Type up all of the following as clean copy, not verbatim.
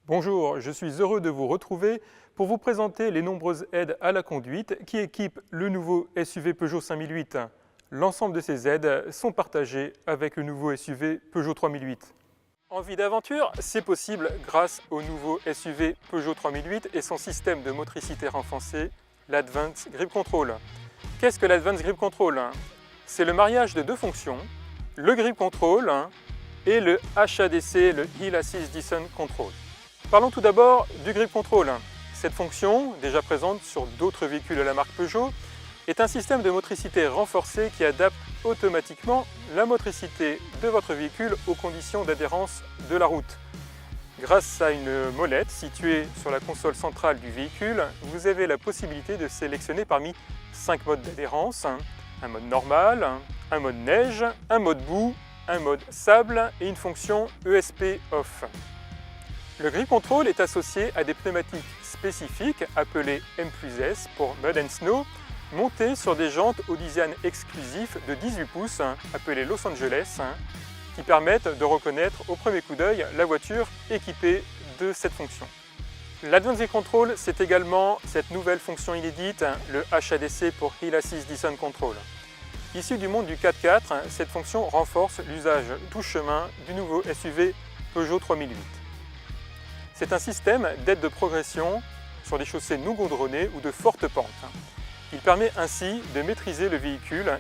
Bonjour, je suis heureux de vous retrouver pour vous présenter les nombreuses aides à la conduite qui équipent le nouveau SUV Peugeot 5008. L'ensemble de ces aides sont partagées avec le nouveau SUV Peugeot 3008. Envie d'aventure, c'est possible grâce au nouveau SUV Peugeot 3008 et son système de motricité renforcée, l'Advanced Grip Control. Qu'est-ce que l'Advanced Grip Control? C'est le mariage de deux fonctions, le Grip Control et le HADC, le Hill Assist Descent Control. Parlons tout d'abord du Grip Control. Cette fonction, déjà présente sur d'autres véhicules de la marque Peugeot, est un système de motricité renforcé qui adapte automatiquement la motricité de votre véhicule aux conditions d'adhérence de la route. Grâce à une molette située sur la console centrale du véhicule, vous avez la possibilité de sélectionner parmi 5 modes d'adhérence, un mode normal, un mode neige, un mode boue, un mode sable et une fonction ESP Off. Le Grip Control est associé à des pneumatiques spécifiques appelées M+S pour Mud and Snow, montées sur des jantes au design exclusif de 18 pouces appelées Los Angeles, qui permettent de reconnaître au premier coup d'œil la voiture équipée de cette fonction. L'Advanced Grip Control, c'est également cette nouvelle fonction inédite, le HADC pour Hill Assist Descent Control. Issue du monde du 4x4, cette fonction renforce l'usage tout chemin du nouveau SUV Peugeot 3008. C'est un système d'aide de progression sur des chaussées non goudronnées ou de fortes pentes. Il permet ainsi de maîtriser le véhicule,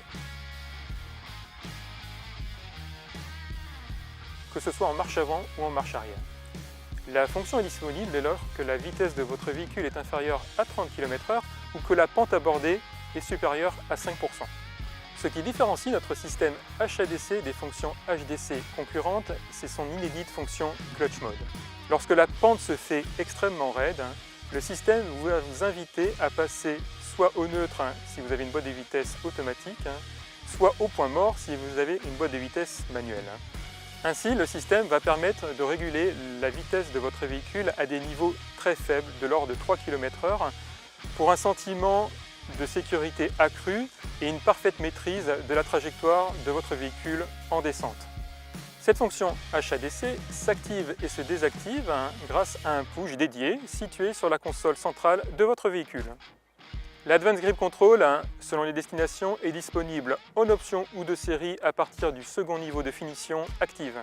que ce soit en marche avant ou en marche arrière. La fonction est disponible dès lors que la vitesse de votre véhicule est inférieure à 30 km/h ou que la pente abordée est supérieure à 5%. Ce qui différencie notre système HADC des fonctions HDC concurrentes, c'est son inédite fonction Clutch Mode. Lorsque la pente se fait extrêmement raide, le système va vous inviter à passer soit au neutre si vous avez une boîte de vitesse automatique, soit au point mort si vous avez une boîte de vitesse manuelle. Ainsi, le système va permettre de réguler la vitesse de votre véhicule à des niveaux très faibles, de l'ordre de 3 km/h, pour un sentiment de sécurité accrue et une parfaite maîtrise de la trajectoire de votre véhicule en descente. Cette fonction HADC s'active et se désactive grâce à un push dédié situé sur la console centrale de votre véhicule. L'Advanced Grip Control, selon les destinations, est disponible en option ou de série à partir du second niveau de finition active.